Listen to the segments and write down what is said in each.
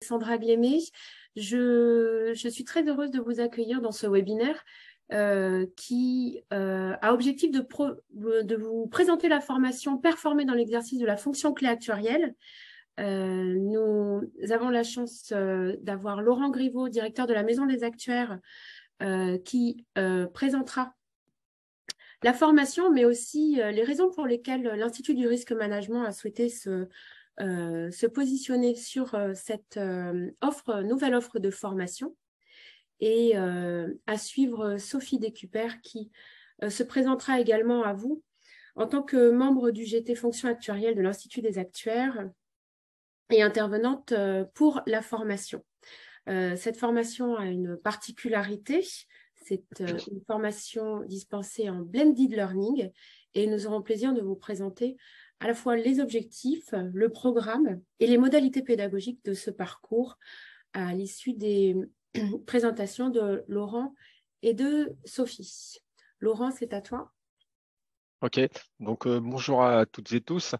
Sandra Glémé. Je suis très heureuse de vous accueillir dans ce webinaire qui a objectif de vous présenter la formation Performer dans l'exercice de la fonction clé actuarielle. Nous avons la chance d'avoir Laurent Griveau, directeur de la Maison des Actuaires, qui présentera la formation, mais aussi les raisons pour lesquelles l'Institut du risque management a souhaité se positionner sur cette nouvelle offre de formation, et à suivre Sophie Descupert qui se présentera également à vous en tant que membre du GT Fonction Actuarielle de l'Institut des Actuaires et intervenante pour la formation. Cette formation a une particularité, c'est une formation dispensée en blended learning, et nous aurons plaisir de vous présenter à la fois les objectifs, le programme et les modalités pédagogiques de ce parcours à l'issue des présentations de Laurent et de Sophie. Laurent, c'est à toi. Ok, donc bonjour à toutes et tous.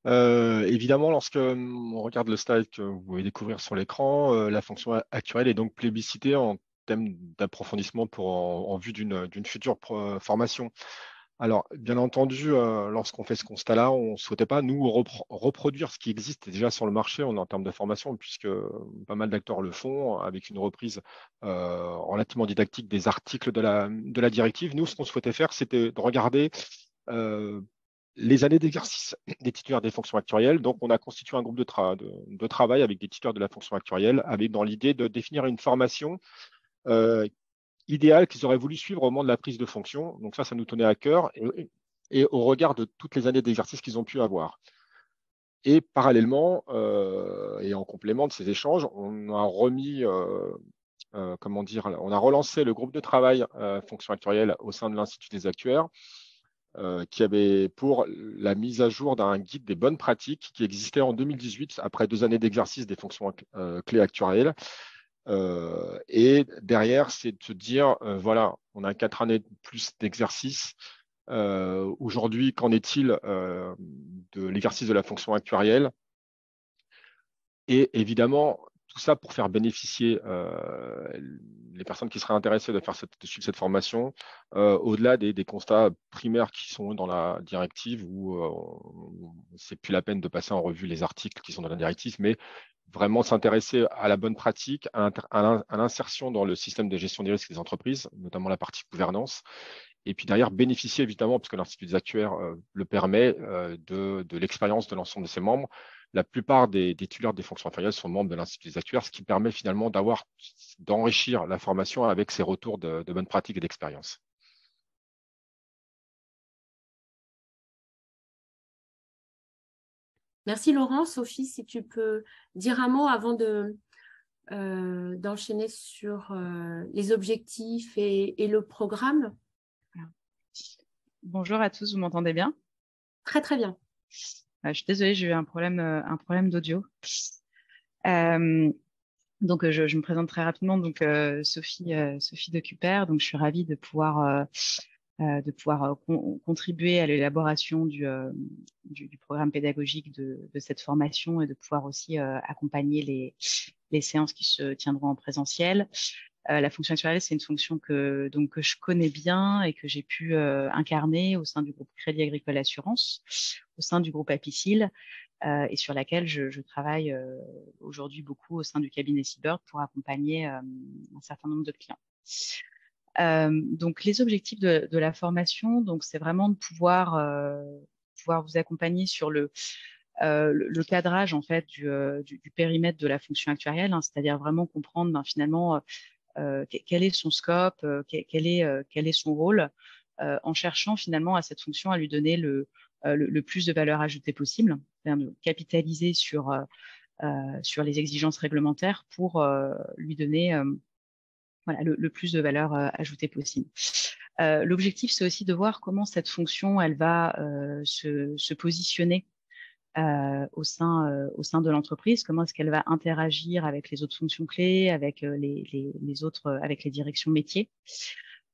Évidemment, lorsque on regarde le slide que vous pouvez découvrir sur l'écran, la fonction actuelle est donc plébiscitée en thème d'approfondissement en vue d'une future formation. Alors, bien entendu, lorsqu'on fait ce constat-là, on ne souhaitait pas, nous, reproduire ce qui existe déjà sur le marché en termes de formation, puisque pas mal d'acteurs le font, avec une reprise relativement didactique des articles de la directive. Nous, ce qu'on souhaitait faire, c'était de regarder les années d'exercice des titulaires des fonctions actuarielles. Donc, on a constitué un groupe de travail avec des titulaires de la fonction actuarielle, avec dans l'idée de définir une formation idéale qu'ils auraient voulu suivre au moment de la prise de fonction. Donc ça nous tenait à cœur, et au regard de toutes les années d'exercice qu'ils ont pu avoir. Et parallèlement, et en complément de ces échanges, on a remis, on a relancé le groupe de travail fonction actuarielle au sein de l'Institut des actuaires, qui avait pour la mise à jour d'un guide des bonnes pratiques qui existait en 2018, après 2 années d'exercice des fonctions clés actuarielles. Et derrière, c'est de se dire, voilà, on a 4 années de plus d'exercice. Aujourd'hui, qu'en est-il de l'exercice de la fonction actuarielle? Et évidemment, tout ça pour faire bénéficier les personnes qui seraient intéressées de suivre cette formation, au-delà des constats primaires qui sont dans la directive, où c'est plus la peine de passer en revue les articles qui sont dans la directive, mais vraiment s'intéresser à la bonne pratique, à l'insertion dans le système de gestion des risques des entreprises, notamment la partie gouvernance. Et puis derrière, bénéficier évidemment, parce que l'Institut des actuaires le permet, de l'expérience de l'ensemble de ses membres. La plupart des titulaires des fonctions actuarielles sont membres de l'Institut des actuaires, ce qui permet finalement d'enrichir la formation avec ces retours de bonnes pratiques et d'expérience. Merci Laurent. Sophie, si tu peux dire un mot avant d'enchaîner sur les objectifs et le programme. Bonjour à tous, vous m'entendez bien? Très très bien. Je suis désolée, j'ai eu un problème d'audio. Donc, je me présente très rapidement. Donc, Sophie Descupert. Donc, je suis ravie de pouvoir contribuer à l'élaboration du programme pédagogique de cette formation, et de pouvoir aussi accompagner les séances qui se tiendront en présentiel. La fonction actuarielle, c'est une fonction que je connais bien et que j'ai pu incarner au sein du groupe Crédit Agricole Assurance, au sein du groupe Apicil, et sur laquelle je travaille aujourd'hui beaucoup au sein du cabinet Seabird pour accompagner un certain nombre de clients. Donc, les objectifs de la formation, donc c'est vraiment de pouvoir vous accompagner sur le cadrage en fait du périmètre de la fonction actuarielle, hein, c'est-à-dire vraiment comprendre finalement quel est son scope, quel est son rôle, en cherchant finalement à cette fonction à lui donner le plus de valeur ajoutée possible, c'est-à-dire de capitaliser sur les exigences réglementaires pour lui donner voilà, le plus de valeur ajoutée possible. L'objectif, c'est aussi de voir comment cette fonction, elle va se positionner au sein de l'entreprise, comment est-ce qu'elle va interagir avec les autres fonctions clés, avec les autres, avec les directions métiers,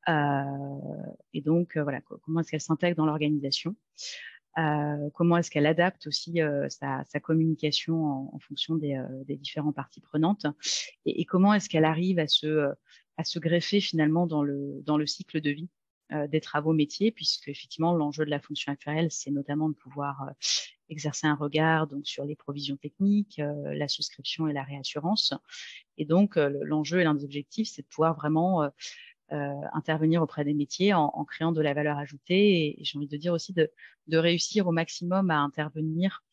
et donc voilà, comment est-ce qu'elle s'intègre dans l'organisation. comment est-ce qu'elle adapte aussi sa communication en fonction des différentes parties prenantes, et comment est-ce qu'elle arrive à se greffer finalement dans le cycle de vie des travaux métiers, puisque effectivement l'enjeu de la fonction actuarielle, c'est notamment de pouvoir exercer un regard donc sur les provisions techniques, la souscription et la réassurance. Et donc l'enjeu et l'un des objectifs, c'est de pouvoir vraiment intervenir auprès des métiers en créant de la valeur ajoutée, et j'ai envie de dire aussi de réussir au maximum à intervenir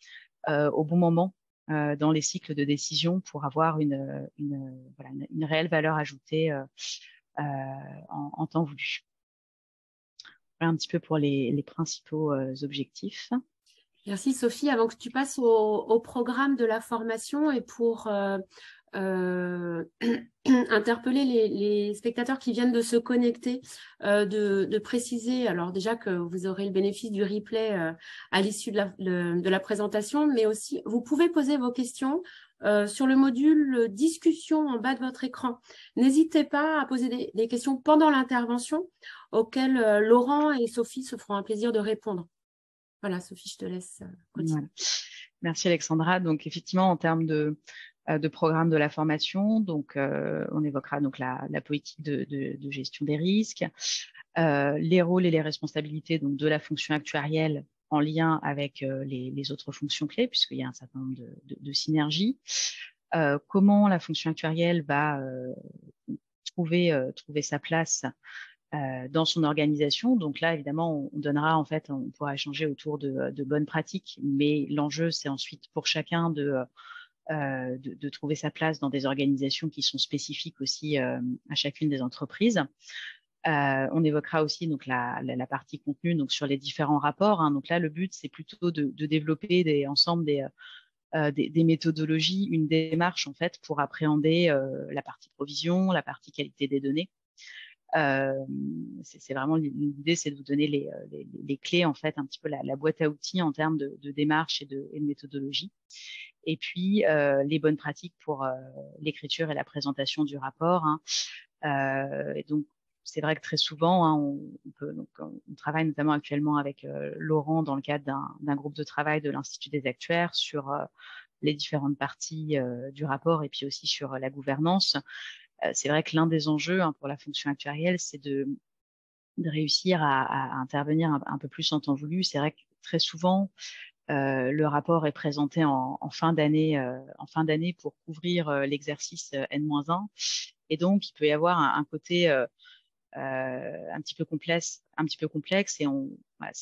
au bon moment dans les cycles de décision pour avoir une réelle valeur ajoutée en temps voulu. Voilà un petit peu pour les principaux objectifs. Merci Sophie. Avant que tu passes au programme de la formation, et pour interpeller les spectateurs qui viennent de se connecter, de préciser, alors déjà que vous aurez le bénéfice du replay à l'issue de la présentation, mais aussi vous pouvez poser vos questions sur le module discussion en bas de votre écran. N'hésitez pas à poser des questions pendant l'intervention auxquelles Laurent et Sophie se feront un plaisir de répondre. Voilà, Sophie, je te laisse continuer. Voilà. Merci Alexandra. Donc effectivement, en termes de programme de la formation, donc on évoquera donc la politique de gestion des risques, les rôles et les responsabilités donc de la fonction actuarielle en lien avec les autres fonctions clés, puisqu'il y a un certain nombre de synergies. Comment la fonction actuarielle va trouver sa place dans son organisation. Donc là, évidemment, on pourra échanger autour de bonnes pratiques, mais l'enjeu, c'est ensuite pour chacun de trouver sa place dans des organisations qui sont spécifiques aussi à chacune des entreprises. On évoquera aussi donc la partie contenu donc sur les différents rapports. Donc là, le but, c'est plutôt de développer ensemble des méthodologies, une démarche en fait pour appréhender la partie provision, la partie qualité des données. C'est vraiment l'idée, c'est de vous donner les clés en fait, un petit peu la boîte à outils en termes de démarche et de méthodologie. Et puis les bonnes pratiques pour l'écriture et la présentation du rapport. Et donc c'est vrai que très souvent, on travaille notamment actuellement avec Laurent dans le cadre d'un groupe de travail de l'Institut des actuaires sur les différentes parties du rapport, et puis aussi sur la gouvernance. C'est vrai que l'un des enjeux pour la fonction actuarielle, c'est de réussir à intervenir un peu plus en temps voulu. C'est vrai que très souvent, le rapport est présenté en fin d'année pour couvrir l'exercice N-1, et donc il peut y avoir un côté un petit peu complexe, et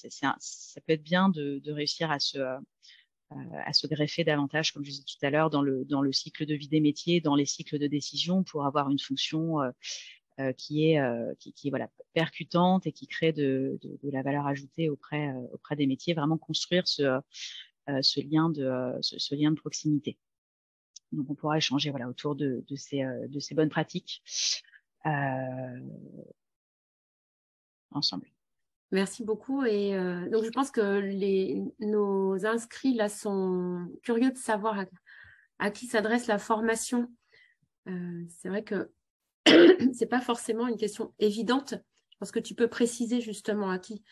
ça peut être bien de réussir à se greffer davantage, comme je disais tout à l'heure, dans le cycle de vie des métiers, dans les cycles de décision, pour avoir une fonction qui est voilà, percutante et qui crée de la valeur ajoutée auprès des métiers, vraiment construire ce lien de proximité. Donc on pourra échanger voilà, autour de ces bonnes pratiques ensemble. Merci beaucoup. Et donc, je pense que nos inscrits là sont curieux de savoir à qui s'adresse la formation. C'est vrai que c'est pas forcément une question évidente. Je pense que tu peux préciser justement à qui,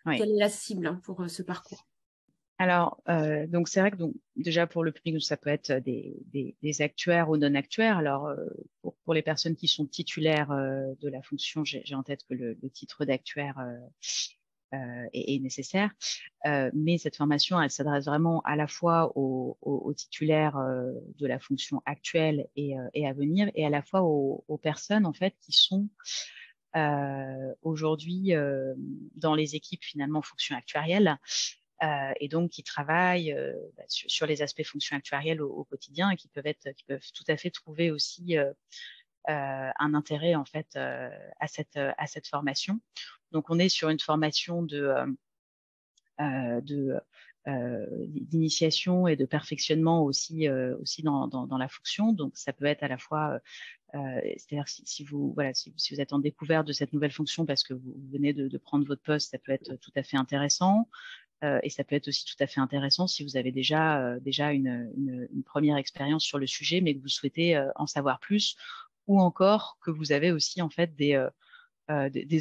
quelle est la cible pour ce parcours. Alors, donc c'est vrai que déjà pour le public, ça peut être des actuaires ou non-actuaires. Alors, pour les personnes qui sont titulaires de la fonction, j'ai en tête que le titre d'actuaire est nécessaire. Mais cette formation, elle s'adresse vraiment à la fois aux titulaires de la fonction actuelle et à venir, et à la fois aux personnes en fait qui sont aujourd'hui dans les équipes finalement fonction actuarielle. Et donc qui travaillent sur les aspects fonction actuarielle au quotidien, et qui peuvent tout à fait trouver aussi un intérêt en fait à cette formation. Donc on est sur une formation d'initiation et de perfectionnement aussi dans la fonction. Donc ça peut être à la fois c'est-à-dire si vous êtes en découverte de cette nouvelle fonction parce que vous venez de prendre votre poste, ça peut être tout à fait intéressant. Et ça peut être aussi tout à fait intéressant si vous avez déjà une première expérience sur le sujet, mais que vous souhaitez en savoir plus, ou encore que vous avez aussi en fait des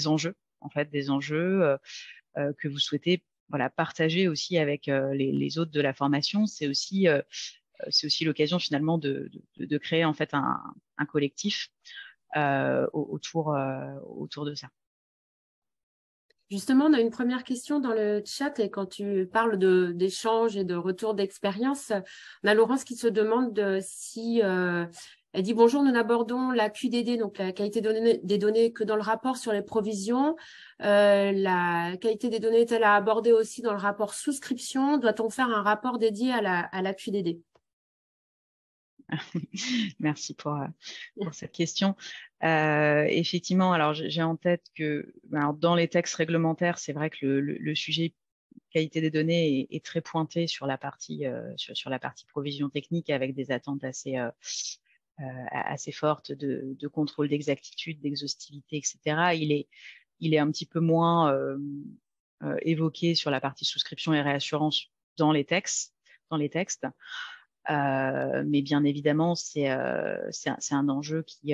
enjeux, que vous souhaitez voilà, partager aussi avec les autres de la formation. C'est aussi l'occasion finalement de créer en fait un collectif autour de ça. Justement, on a une première question dans le chat et quand tu parles d'échanges et de retour d'expérience, on a Laurence qui se demande si elle dit bonjour, nous n'abordons la QDD, donc la qualité des données, que dans le rapport sur les provisions. La qualité des données est-elle à aborder aussi dans le rapport souscription? Doit-on faire un rapport dédié à la QDD? Merci pour cette question. Effectivement, alors j'ai en tête que alors, dans les textes réglementaires, c'est vrai que le sujet qualité des données est très pointé sur la partie sur la partie provision technique avec des attentes assez fortes de contrôle d'exactitude, d'exhaustivité, etc. Il est un petit peu moins évoqué sur la partie souscription et réassurance dans les textes. Mais bien évidemment, c'est un enjeu qui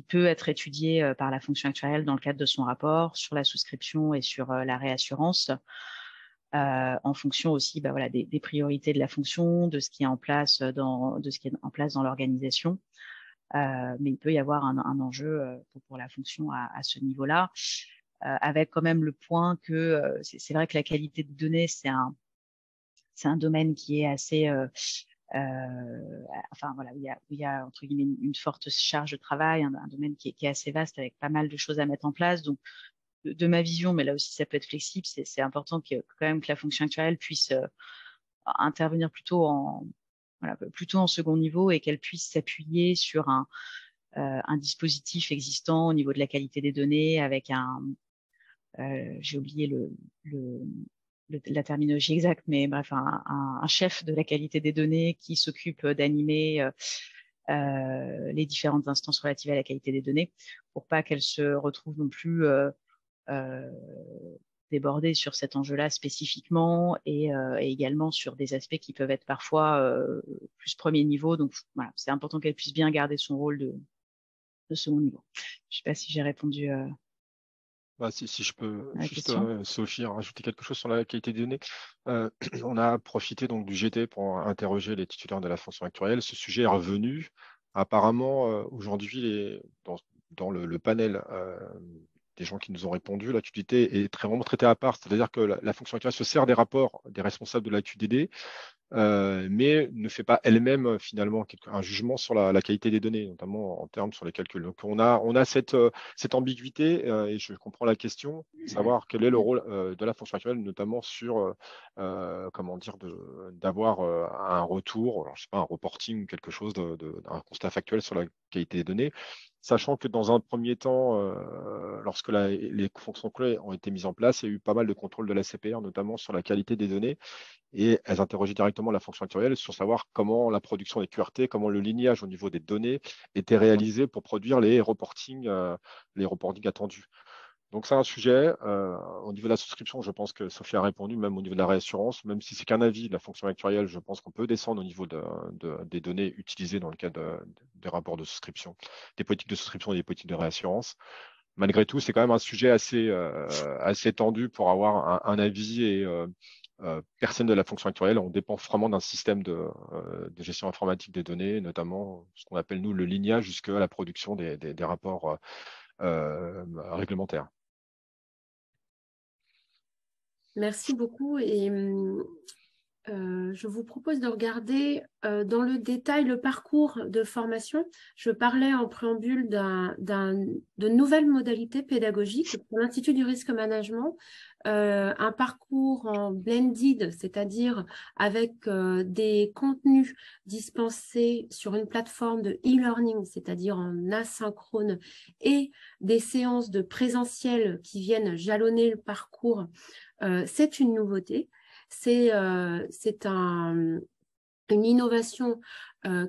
peut être étudié par la fonction actuarielle dans le cadre de son rapport sur la souscription et sur la réassurance, en fonction aussi des priorités de la fonction, de ce qui est en place dans l'organisation. Mais il peut y avoir un enjeu pour la fonction à ce niveau-là, avec quand même le point que c'est vrai que la qualité de données, c'est un domaine qui est assez enfin voilà, il y a entre guillemets une forte charge de travail, un domaine qui est assez vaste avec pas mal de choses à mettre en place. Donc de ma vision, mais là aussi ça peut être flexible, c'est important quand même que la fonction actuelle puisse intervenir plutôt en second niveau et qu'elle puisse s'appuyer sur un dispositif existant au niveau de la qualité des données avec j'ai oublié la terminologie exacte, mais bref, un chef de la qualité des données qui s'occupe d'animer les différentes instances relatives à la qualité des données pour pas qu'elles se retrouvent non plus débordées sur cet enjeu-là spécifiquement et également sur des aspects qui peuvent être parfois plus premier niveau. Donc voilà, c'est important qu'elle puisse bien garder son rôle de second niveau. Je sais pas si j'ai répondu Si je peux à la juste, question. Sophie, rajouter quelque chose sur la qualité des données. On a profité donc du GT pour interroger les titulaires de la fonction actuarielle. Ce sujet est revenu. Apparemment, aujourd'hui, dans le panel des gens qui nous ont répondu, la QDD est vraiment traitée à part. C'est-à-dire que la fonction actuarielle se sert des rapports des responsables de la QDD, mais ne fait pas elle-même finalement un jugement sur la qualité des données, notamment en termes sur les calculs. Donc on a cette ambiguïté et je comprends la question, savoir quel est le rôle de la fonction actuelle, notamment sur comment dire, d'avoir un retour, alors, je sais pas, un reporting ou quelque chose, un constat factuel sur la qualité des données. Sachant que dans un premier temps, lorsque les fonctions clés ont été mises en place, il y a eu pas mal de contrôles de la CPR, notamment sur la qualité des données. Et elles interrogeaient directement la fonction actuarielle sur savoir comment la production des QRT, comment le lignage au niveau des données était réalisé pour produire les reportings attendus. Donc c'est un sujet. Au niveau de la souscription, je pense que Sophie a répondu, même au niveau de la réassurance, même si c'est qu'un avis de la fonction actuarielle, je pense qu'on peut descendre au niveau des données utilisées dans le cadre des rapports de souscription, des politiques de souscription et des politiques de réassurance. Malgré tout, c'est quand même un sujet assez tendu pour avoir un avis et personne de la fonction actuarielle. On dépend vraiment d'un système de gestion informatique des données, notamment ce qu'on appelle nous le lignage jusqu'à la production des rapports réglementaires. Merci beaucoup et je vous propose de regarder dans le détail le parcours de formation. Je parlais en préambule de nouvelles modalités pédagogiques pour l'Institut du risque management, un parcours en blended, c'est-à-dire avec des contenus dispensés sur une plateforme de e-learning, c'est-à-dire en asynchrone, et des séances de présentiel qui viennent jalonner le parcours. C'est une nouveauté. C'est une innovation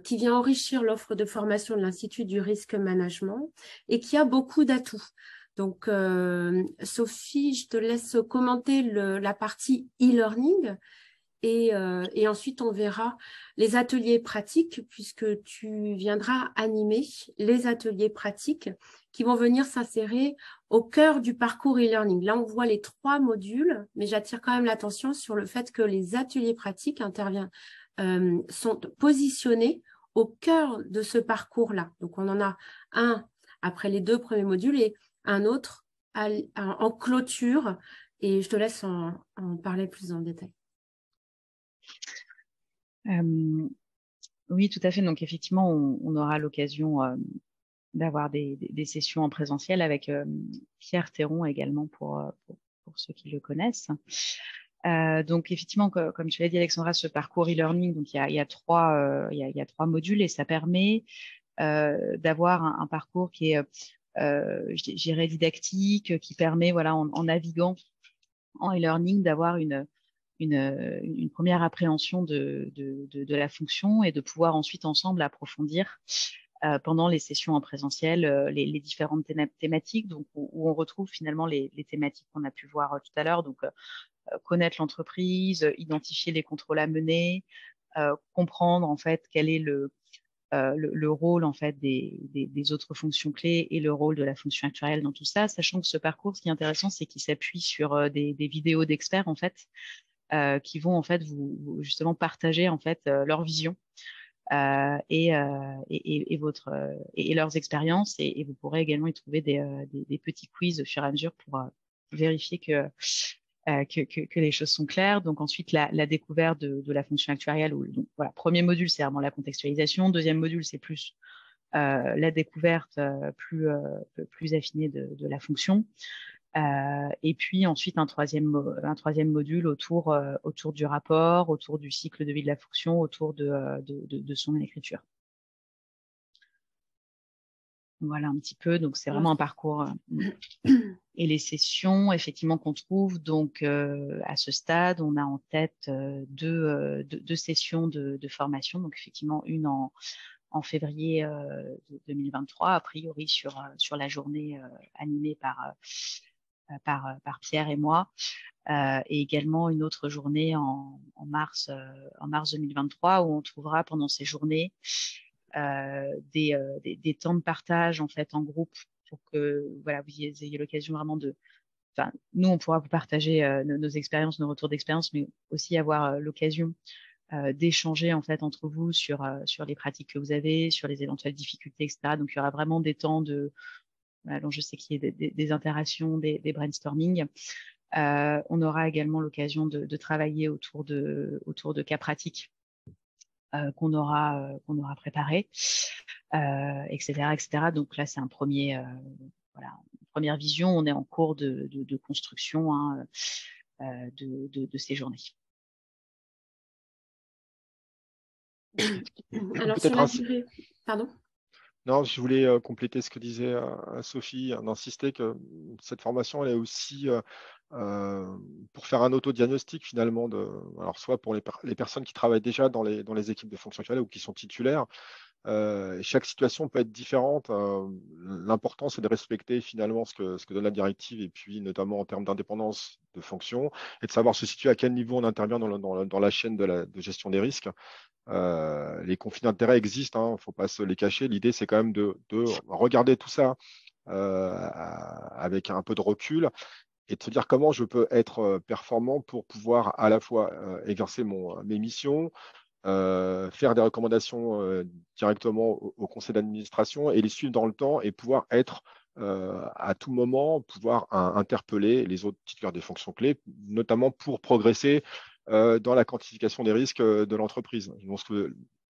qui vient enrichir l'offre de formation de l'Institut du risque management et qui a beaucoup d'atouts. Donc, Sophie, je te laisse commenter la partie e-learning et ensuite on verra les ateliers pratiques, puisque tu viendras animer les ateliers pratiques qui vont venir s'insérer au cœur du parcours e-learning. Là, on voit les 3 modules, mais j'attire quand même l'attention sur le fait que les ateliers pratiques sont positionnés au cœur de ce parcours-là. Donc, on en a un après les 2 premiers modules et un autre en clôture. Et je te laisse en parler plus en détail. Oui, tout à fait. Donc, effectivement, on aura l'occasion d'avoir des sessions en présentiel avec Pierre Théron également pour ceux qui le connaissent. Donc, effectivement, comme tu l'as dit, Alexandra, ce parcours e-learning, donc il y a 3 modules et ça permet d'avoir un parcours qui est, je dirais, didactique, qui permet, voilà, en naviguant en e-learning, d'avoir une première appréhension de la fonction et de pouvoir ensuite ensemble approfondir pendant les sessions en présentiel les différentes thématiques, donc où on retrouve finalement les thématiques qu'on a pu voir tout à l'heure, donc connaître l'entreprise, identifier les contrôles à mener, comprendre en fait quel est le rôle en fait des autres fonctions clés et le rôle de la fonction actuarielle dans tout ça, sachant que ce parcours, ce qui est intéressant, c'est qu'il s'appuie sur des vidéos d'experts en fait qui vont en fait vous justement partager en fait leur vision et leurs expériences et vous pourrez également y trouver des petits quiz au fur et à mesure pour vérifier que les choses sont claires. Donc ensuite la découverte de la fonction actuarielle. Donc voilà, premier module c'est vraiment la contextualisation. Deuxième module c'est plus la découverte plus affinée de la fonction. Et puis ensuite un troisième module autour du rapport, autour du cycle de vie de la fonction, autour de son écriture. Voilà un petit peu, donc c'est vraiment un parcours. Et les sessions, effectivement, qu'on trouve, donc à ce stade, on a en tête deux sessions de formation, donc effectivement une en février 2023, a priori sur la journée animée par Pierre et moi, et également une autre journée en mars 2023 où on trouvera pendant ces journées des temps de partage en fait en groupe pour que voilà vous ayez l'occasion vraiment enfin nous on pourra vous partager nos expériences, nos retours d'expérience, mais aussi avoir l'occasion d'échanger en fait entre vous sur les pratiques que vous avez, sur les éventuelles difficultés, etc. Donc il y aura vraiment des temps donc je sais qu'il y a des interactions, des brainstorming. On aura également l'occasion de travailler autour de cas pratiques qu'on aura préparés, etc., etc. Donc là, c'est un premier, voilà, une première vision. On est en cours de construction de ces journées. Alors, sur la durée, pardon ? Non, je voulais compléter ce que disait Sophie, d'insister que cette formation, elle est aussi pour faire un autodiagnostic finalement, alors soit pour les personnes qui travaillent déjà dans les équipes de fonction actuelle ou qui sont titulaires. Chaque situation peut être différente. L'important, c'est de respecter finalement ce que donne la directive et puis notamment en termes d'indépendance de fonction et de savoir se situer à quel niveau on intervient dans la chaîne de gestion des risques. Les conflits d'intérêts existent, il ne faut pas se les cacher. L'idée, c'est quand même de regarder tout ça avec un peu de recul et de se dire comment je peux être performant pour pouvoir à la fois exercer mes missions, faire des recommandations directement au conseil d'administration et les suivre dans le temps et pouvoir être à tout moment, pouvoir interpeller les autres titulaires des fonctions clés, notamment pour progresser dans la quantification des risques de l'entreprise. Donc,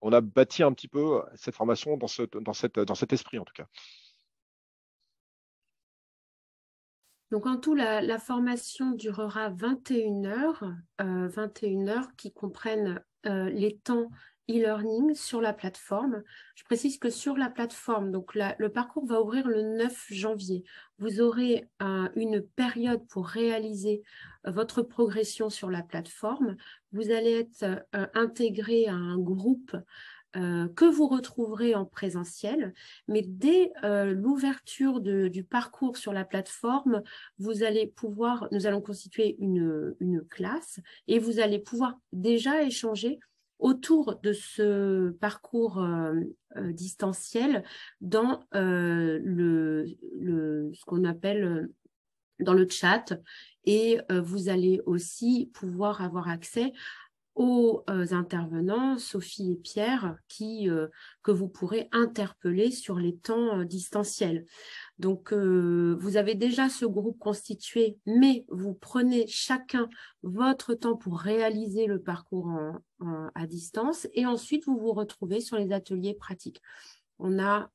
on a bâti un petit peu cette formation dans cet esprit, en tout cas. Donc, en tout, la formation durera 21 heures, 21 heures qui comprennent les temps e-learning sur la plateforme. Je précise que sur la plateforme, donc le parcours va ouvrir le 9 janvier. Vous aurez une période pour réaliser votre progression sur la plateforme. Vous allez être intégré à un groupe que vous retrouverez en présentiel, mais dès l'ouverture du parcours sur la plateforme, nous allons constituer une classe et vous allez pouvoir déjà échanger autour de ce parcours distanciel dans ce qu'on appelle dans le chat, et vous allez aussi pouvoir avoir accès aux intervenants, Sophie et Pierre, que vous pourrez interpeller sur les temps distanciels. Donc, vous avez déjà ce groupe constitué, mais vous prenez chacun votre temps pour réaliser le parcours à distance, et ensuite, vous vous retrouvez sur les ateliers pratiques. On a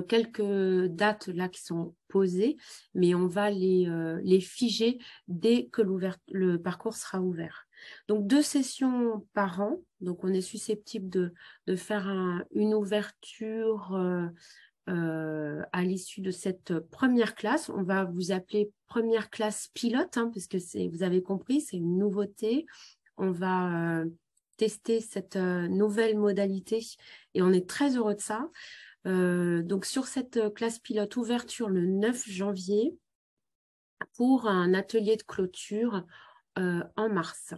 quelques dates là qui sont posées, mais on va les figer dès que le parcours sera ouvert. Donc 2 sessions par an, donc on est susceptible de faire une ouverture à l'issue de cette première classe. On va vous appeler première classe pilote, hein, parce que vous avez compris, c'est une nouveauté. On va tester cette nouvelle modalité et on est très heureux de ça. Donc sur cette classe pilote, ouverture le 9 janvier pour un atelier de clôture en mars.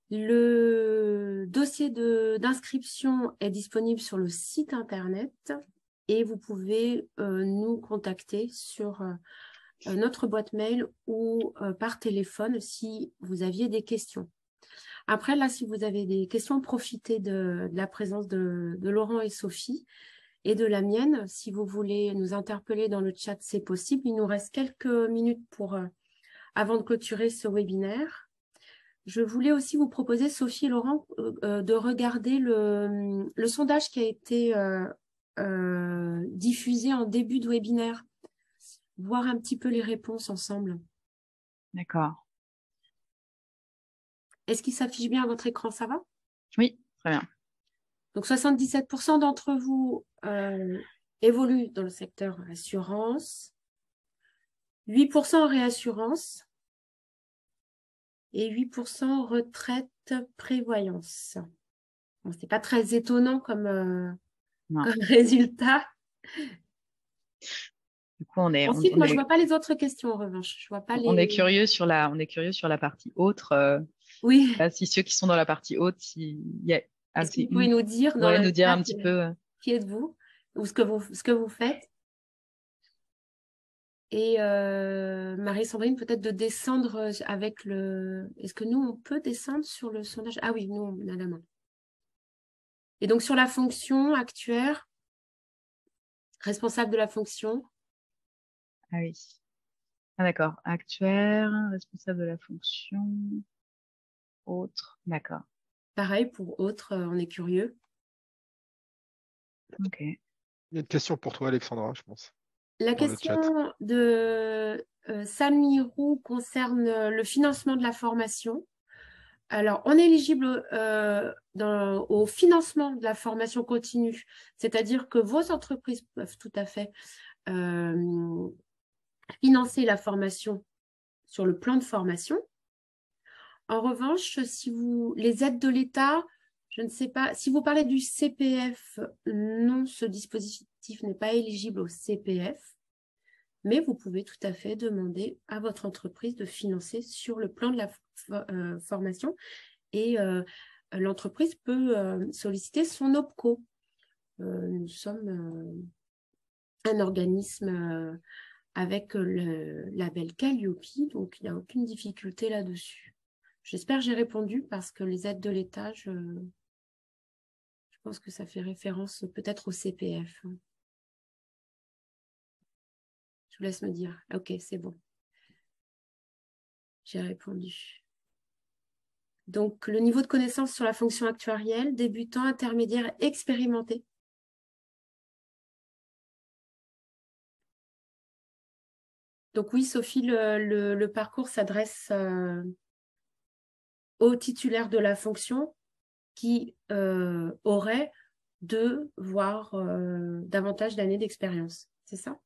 Le dossier d'inscription est disponible sur le site internet et vous pouvez nous contacter sur notre boîte mail ou par téléphone si vous aviez des questions. Après, là, si vous avez des questions, profitez de la présence de Laurent et Sophie et de la mienne. Si vous voulez nous interpeller dans le chat, c'est possible. Il nous reste quelques minutes avant de clôturer ce webinaire. Je voulais aussi vous proposer, Sophie et Laurent, de regarder le sondage qui a été diffusé en début de webinaire, voir un petit peu les réponses ensemble. D'accord. Est-ce qu'il s'affiche bien à votre écran? Ça va? Oui, très bien. Donc, 77% d'entre vous évoluent dans le secteur assurance, 8% en réassurance et 8% retraite prévoyance. Bon, ce n'est pas très étonnant comme résultat. Du coup, Ensuite, moi, je ne vois pas les autres questions en revanche. Je vois pas on est curieux sur la partie autre. Oui. Si ceux qui sont dans la partie haute, Est-ce que vous pouvez nous dire un petit peu qui êtes-vous ou ce que vous faites? Et Marie-Sandrine, peut-être de descendre avec le... Est-ce que nous, on peut descendre sur le sondage? Ah oui, nous, on a la main. Et donc, sur la fonction actuaire, responsable de la fonction. Ah oui. Ah d'accord. Actuaire, responsable de la fonction, autre. D'accord. Pareil, pour autre, on est curieux. Ok. Il y a une question pour toi, Alexandra, je pense. La question de Samirou concerne le financement de la formation. Alors, on est éligible au financement de la formation continue, c'est-à-dire que vos entreprises peuvent tout à fait financer la formation sur le plan de formation. En revanche, si les aides de l'État, je ne sais pas, si vous parlez du CPF, non, ce dispositif n'est pas éligible au CPF, mais vous pouvez tout à fait demander à votre entreprise de financer sur le plan de la formation et l'entreprise peut solliciter son OPCO. Nous sommes un organisme avec le label Calliope, donc il n'y a aucune difficulté là-dessus. J'espère que j'ai répondu parce que les aides de l'État, je pense que ça fait référence peut-être au CPF. Je vous laisse me dire. Ok, c'est bon. J'ai répondu. Donc, le niveau de connaissance sur la fonction actuarielle, débutant, intermédiaire, expérimenté. Donc oui, Sophie, le parcours s'adresse aux titulaires de la fonction qui auraient 2 voire davantage d'années d'expérience. C'est ça?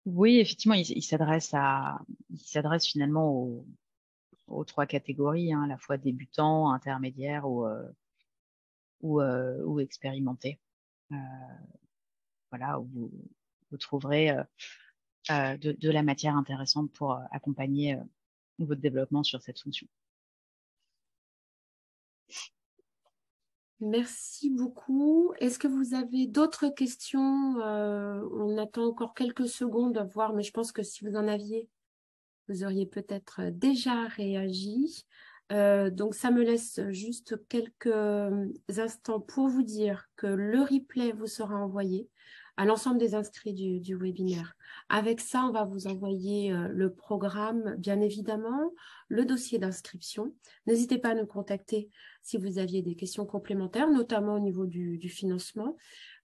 Oui, effectivement, il s'adresse finalement aux 3 catégories, à la fois débutants, intermédiaires ou expérimentés. Voilà, où vous trouverez de la matière intéressante pour accompagner votre développement sur cette fonction. Merci beaucoup. Est-ce que vous avez d'autres questions? On attend encore quelques secondes à voir, mais je pense que si vous en aviez, vous auriez peut-être déjà réagi. Donc, ça me laisse juste quelques instants pour vous dire que le replay vous sera envoyé à l'ensemble des inscrits du webinaire. Avec ça, on va vous envoyer le programme, bien évidemment, le dossier d'inscription. N'hésitez pas à nous contacter si vous aviez des questions complémentaires, notamment au niveau du financement.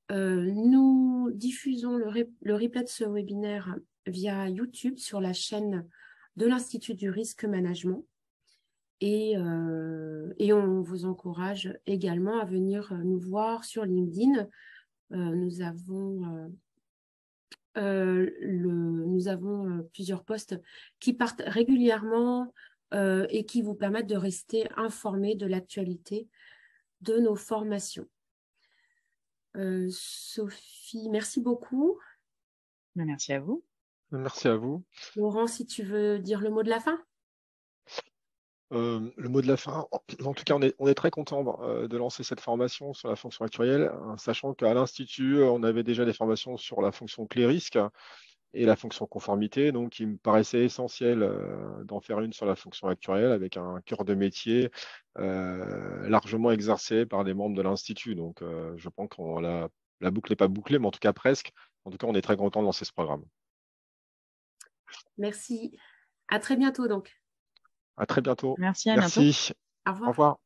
Nous diffusons le replay de ce webinaire via YouTube sur la chaîne de l'Institut du risque management. Et on vous encourage également à venir nous voir sur LinkedIn. Nous avons plusieurs posts qui partent régulièrement et qui vous permettent de rester informés de l'actualité de nos formations. Sophie, merci beaucoup. Merci à vous. Merci à vous. Laurent, si tu veux dire le mot de la fin. Le mot de la fin, en tout cas, on est très content de lancer cette formation sur la fonction actuarielle, sachant qu'à l'Institut, on avait déjà des formations sur la fonction clé-risque et la fonction conformité, donc il me paraissait essentiel d'en faire une sur la fonction actuarielle avec un cœur de métier largement exercé par des membres de l'Institut. Donc, je pense que la boucle n'est pas bouclée, mais en tout cas presque. En tout cas, on est très content de lancer ce programme. Merci. À très bientôt donc. À très bientôt. Merci, à bientôt. Merci. Au revoir. Au revoir.